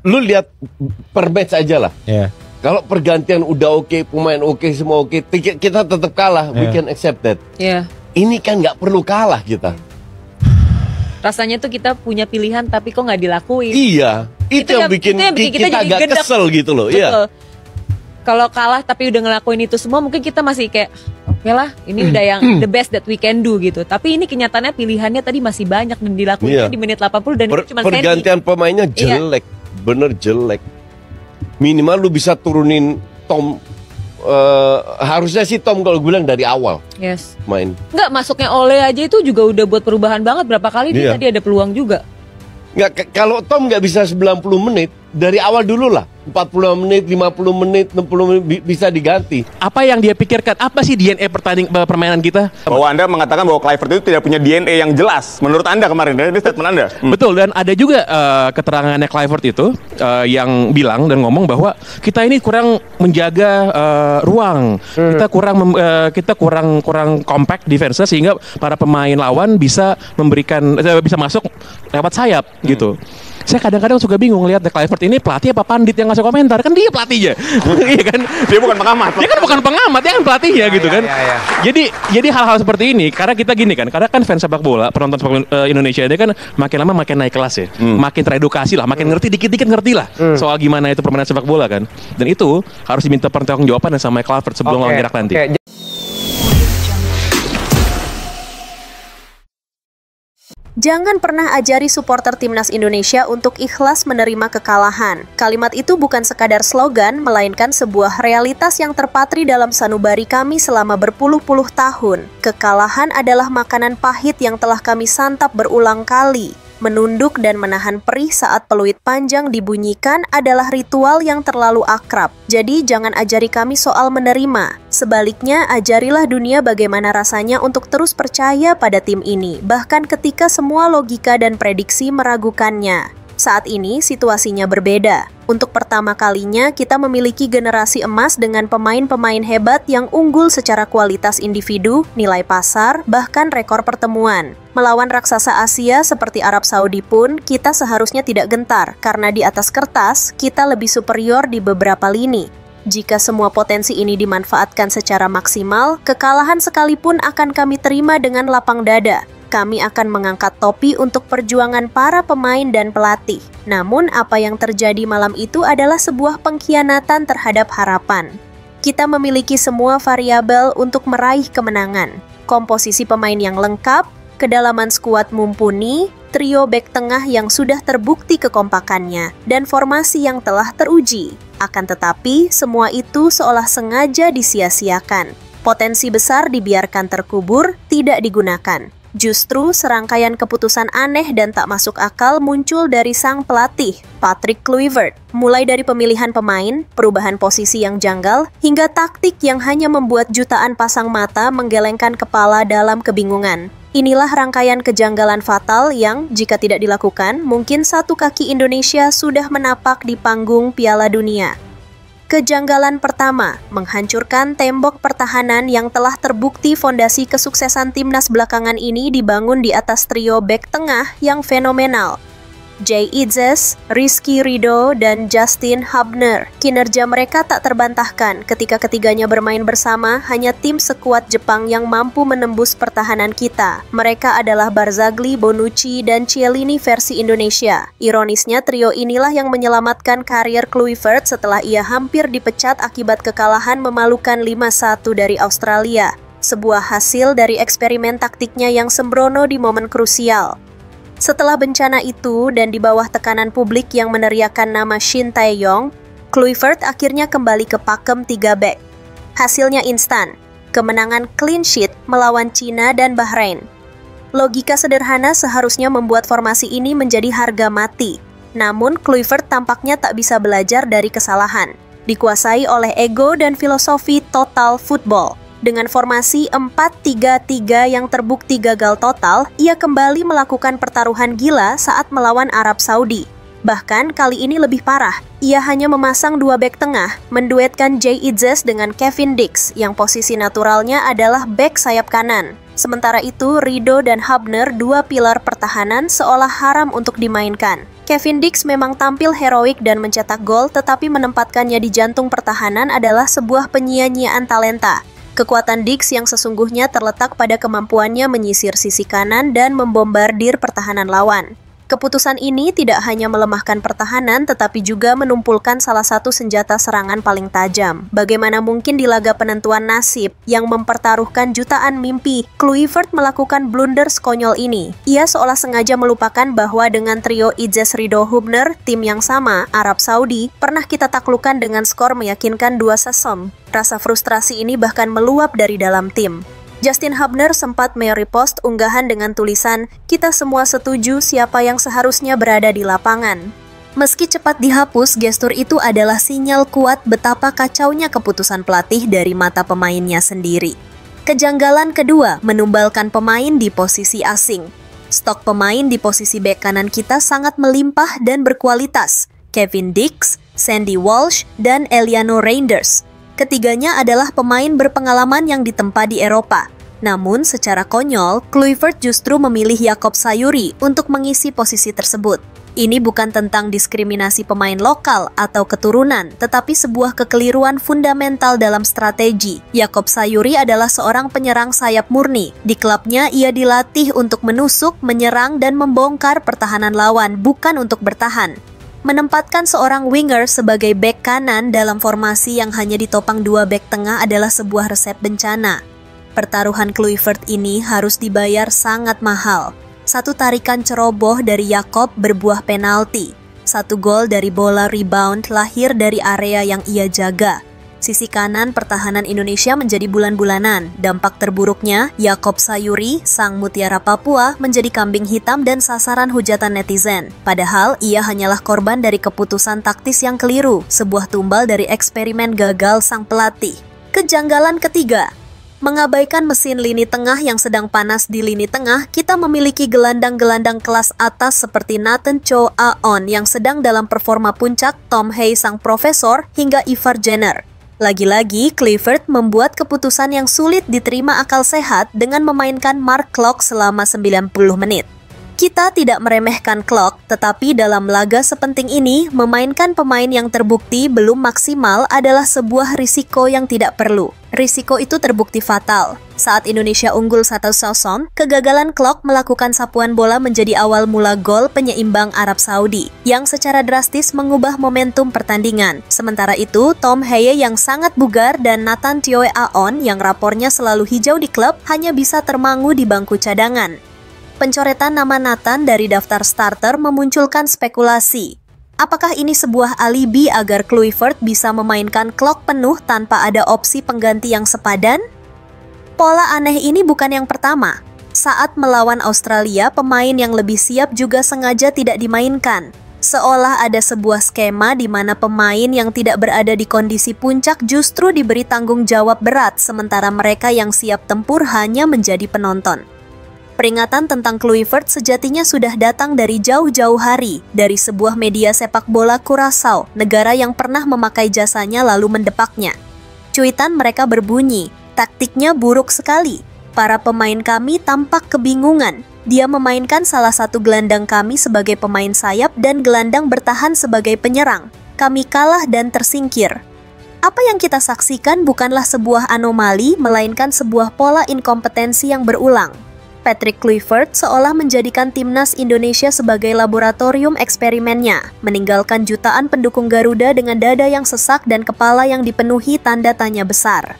lu lihat per match aja lah. Kalau pergantian udah oke, pemain oke, semua oke, kita tetap kalah. We can accept that. Ini kan nggak perlu kalah kita. Rasanya tuh kita punya pilihan tapi kok nggak dilakuin. Iya, itu yang bikin kita agak kesel gitu loh. Iya. Kalau kalah tapi udah ngelakuin itu semua, mungkin kita masih kayak oke lah, ini udah yang the best that we can do gitu. Tapi ini kenyataannya pilihannya tadi masih banyak dan dilakuin di menit 80 dan itu cuma pergantian pemainnya jelek, bener jelek. Minimal lu bisa turunin Tom. Harusnya sih Tom kalau gue bilang dari awal main. Nggak, masuknya Ole aja itu juga udah buat perubahan banget. Berapa kali dia tadi ada peluang juga. Nggak, kalau Tom nggak bisa 90 menit, dari awal dulu lah. 40 menit, 50 menit, 60 menit bisa diganti. Apa yang dia pikirkan? Apa sih DNA permainan kita? Bahwa Anda mengatakan bahwa Kluivert itu tidak punya DNA yang jelas. Menurut Anda kemarin, ini statement Anda. Betul, dan ada juga keterangannya Kluivert itu yang bilang dan ngomong bahwa kita ini kurang menjaga ruang. Kita kurang compact defense sehingga para pemain lawan bisa memberikan bisa masuk lewat sayap gitu. Saya kadang-kadang suka bingung lihat Kluivert ini pelatih apa pandit yang ngasih komentar. Kan dia pelatihnya. Iya kan? Dia bukan pengamat. Dia kan bukan pengamat, dia kan pelatihnya gitu kan. Jadi hal-hal seperti ini karena kita gini kan, karena kan fans sepak bola, penonton sepak bola Indonesia dia kan makin lama makin naik kelas ya. Makin teredukasi lah, makin ngerti dikit-dikit ngerti lah soal gimana itu permainan sepak bola kan. Dan itu harus diminta pertanggungjawaban sama Kluivert sebelum lawan Irak nanti. Jangan pernah ajari supporter timnas Indonesia untuk ikhlas menerima kekalahan. Kalimat itu bukan sekadar slogan, melainkan sebuah realitas yang terpatri dalam sanubari kami selama berpuluh-puluh tahun. Kekalahan adalah makanan pahit yang telah kami santap berulang kali. Menunduk dan menahan perih saat peluit panjang dibunyikan adalah ritual yang terlalu akrab. Jadi jangan ajari kami soal menerima. Sebaliknya, ajarilah dunia bagaimana rasanya untuk terus percaya pada tim ini, bahkan ketika semua logika dan prediksi meragukannya. Saat ini situasinya berbeda. Untuk pertama kalinya kita memiliki generasi emas dengan pemain-pemain hebat yang unggul secara kualitas individu, nilai pasar, bahkan rekor pertemuan. Melawan raksasa Asia seperti Arab Saudi pun kita seharusnya tidak gentar karena di atas kertas kita lebih superior di beberapa lini. Jika semua potensi ini dimanfaatkan secara maksimal, kekalahan sekalipun akan kami terima dengan lapang dada. Kami akan mengangkat topi untuk perjuangan para pemain dan pelatih. Namun apa yang terjadi malam itu adalah sebuah pengkhianatan terhadap harapan. Kita memiliki semua variabel untuk meraih kemenangan. Komposisi pemain yang lengkap, kedalaman skuad mumpuni, trio bek tengah yang sudah terbukti kekompakannya, dan formasi yang telah teruji. Akan tetapi, semua itu seolah sengaja disia-siakan. Potensi besar dibiarkan terkubur, tidak digunakan. Justru serangkaian keputusan aneh dan tak masuk akal muncul dari sang pelatih, Patrick Kluivert. Mulai dari pemilihan pemain, perubahan posisi yang janggal, hingga taktik yang hanya membuat jutaan pasang mata menggelengkan kepala dalam kebingungan. Inilah rangkaian kejanggalan fatal yang, jika tidak dilakukan, mungkin satu kaki Indonesia sudah menapak di panggung Piala Dunia. Kejanggalan pertama, menghancurkan tembok pertahanan yang telah terbukti fondasi kesuksesan timnas belakangan ini dibangun di atas trio bek tengah yang fenomenal. Jay Itzes, Rizky Ridho, dan Justin Hubner. Kinerja mereka tak terbantahkan ketika ketiganya bermain bersama hanya tim sekuat Jepang yang mampu menembus pertahanan kita. Mereka adalah Barzagli, Bonucci, dan Chiellini versi Indonesia. Ironisnya trio inilah yang menyelamatkan karier Kluivert setelah ia hampir dipecat akibat kekalahan memalukan 5-1 dari Australia. Sebuah hasil dari eksperimen taktiknya yang sembrono di momen krusial. Setelah bencana itu dan di bawah tekanan publik yang meneriakan nama Shin Tae-yong, Kluivert akhirnya kembali ke pakem 3 bek. Hasilnya instan, kemenangan clean sheet melawan Cina dan Bahrain. Logika sederhana seharusnya membuat formasi ini menjadi harga mati. Namun Kluivert tampaknya tak bisa belajar dari kesalahan. Dikuasai oleh ego dan filosofi total football. Dengan formasi 4-3-3 yang terbukti gagal total, ia kembali melakukan pertaruhan gila saat melawan Arab Saudi. Bahkan kali ini lebih parah, ia hanya memasang 2 bek tengah, menduetkan Jay Itzes dengan Kevin Dix yang posisi naturalnya adalah bek sayap kanan. Sementara itu, Ridho dan Hubner, 2 pilar pertahanan seolah haram untuk dimainkan. Kevin Dix memang tampil heroik dan mencetak gol, tetapi menempatkannya di jantung pertahanan adalah sebuah penyia-nyiaan talenta. Kekuatan Dix yang sesungguhnya terletak pada kemampuannya menyisir sisi kanan dan membombardir pertahanan lawan. Keputusan ini tidak hanya melemahkan pertahanan, tetapi juga menumpulkan salah satu senjata serangan paling tajam. Bagaimana mungkin di laga penentuan nasib yang mempertaruhkan jutaan mimpi, Kluivert melakukan blunder sekonyol ini. Ia seolah sengaja melupakan bahwa dengan trio Izes Rido Hubner, tim yang sama, Arab Saudi, pernah kita taklukkan dengan skor meyakinkan 2-0. Rasa frustrasi ini bahkan meluap dari dalam tim. Justin Hubner sempat merepost unggahan dengan tulisan, "Kita semua setuju siapa yang seharusnya berada di lapangan." Meski cepat dihapus, gestur itu adalah sinyal kuat betapa kacaunya keputusan pelatih dari mata pemainnya sendiri. Kejanggalan kedua, menumbalkan pemain di posisi asing. Stok pemain di posisi bek kanan kita sangat melimpah dan berkualitas. Kevin Dix, Sandy Walsh, dan Eliano Reinders. Ketiganya adalah pemain berpengalaman yang ditempa di Eropa. Namun, secara konyol, Kluivert justru memilih Jakob Sayuri untuk mengisi posisi tersebut. Ini bukan tentang diskriminasi pemain lokal atau keturunan, tetapi sebuah kekeliruan fundamental dalam strategi. Jakob Sayuri adalah seorang penyerang sayap murni. Di klubnya, ia dilatih untuk menusuk, menyerang, dan membongkar pertahanan lawan, bukan untuk bertahan. Menempatkan seorang winger sebagai bek kanan dalam formasi yang hanya ditopang 2 bek tengah adalah sebuah resep bencana. Pertaruhan Kluivert ini harus dibayar sangat mahal. Satu tarikan ceroboh dari Jakob berbuah penalti. Satu gol dari bola rebound lahir dari area yang ia jaga. Sisi kanan pertahanan Indonesia menjadi bulan-bulanan. Dampak terburuknya, Jakob Sayuri, sang mutiara Papua, menjadi kambing hitam dan sasaran hujatan netizen. Padahal, ia hanyalah korban dari keputusan taktis yang keliru, sebuah tumbal dari eksperimen gagal sang pelatih. Kejanggalan ketiga, mengabaikan mesin lini tengah yang sedang panas di lini tengah, kita memiliki gelandang-gelandang kelas atas seperti Nathan Cho Aon yang sedang dalam performa puncak, Tom Hay sang profesor, hingga Ivar Jenner. Lagi-lagi, Kluivert membuat keputusan yang sulit diterima akal sehat dengan memainkan Mark Klok selama 90 menit. Kita tidak meremehkan Klok, tetapi dalam laga sepenting ini, memainkan pemain yang terbukti belum maksimal adalah sebuah risiko yang tidak perlu. Risiko itu terbukti fatal. Saat Indonesia unggul 1-0, kegagalan Klok melakukan sapuan bola menjadi awal mula gol penyeimbang Arab Saudi, yang secara drastis mengubah momentum pertandingan. Sementara itu, Tom Haye yang sangat bugar dan Nathan Tioe Aon yang rapornya selalu hijau di klub hanya bisa termangu di bangku cadangan. Pencoretan nama Nathan dari daftar starter memunculkan spekulasi. Apakah ini sebuah alibi agar Kluivert bisa memainkan Klok penuh tanpa ada opsi pengganti yang sepadan? Pola aneh ini bukan yang pertama. Saat melawan Australia, pemain yang lebih siap juga sengaja tidak dimainkan. Seolah ada sebuah skema di mana pemain yang tidak berada di kondisi puncak justru diberi tanggung jawab berat, sementara mereka yang siap tempur hanya menjadi penonton. Peringatan tentang Kluivert sejatinya sudah datang dari jauh-jauh hari, dari sebuah media sepak bola Curaçao, negara yang pernah memakai jasanya lalu mendepaknya. Cuitan mereka berbunyi, "Taktiknya buruk sekali. Para pemain kami tampak kebingungan. Dia memainkan salah satu gelandang kami sebagai pemain sayap dan gelandang bertahan sebagai penyerang. Kami kalah dan tersingkir." Apa yang kita saksikan bukanlah sebuah anomali, melainkan sebuah pola inkompetensi yang berulang. Patrick Kluivert seolah menjadikan timnas Indonesia sebagai laboratorium eksperimennya, meninggalkan jutaan pendukung Garuda dengan dada yang sesak dan kepala yang dipenuhi tanda tanya besar.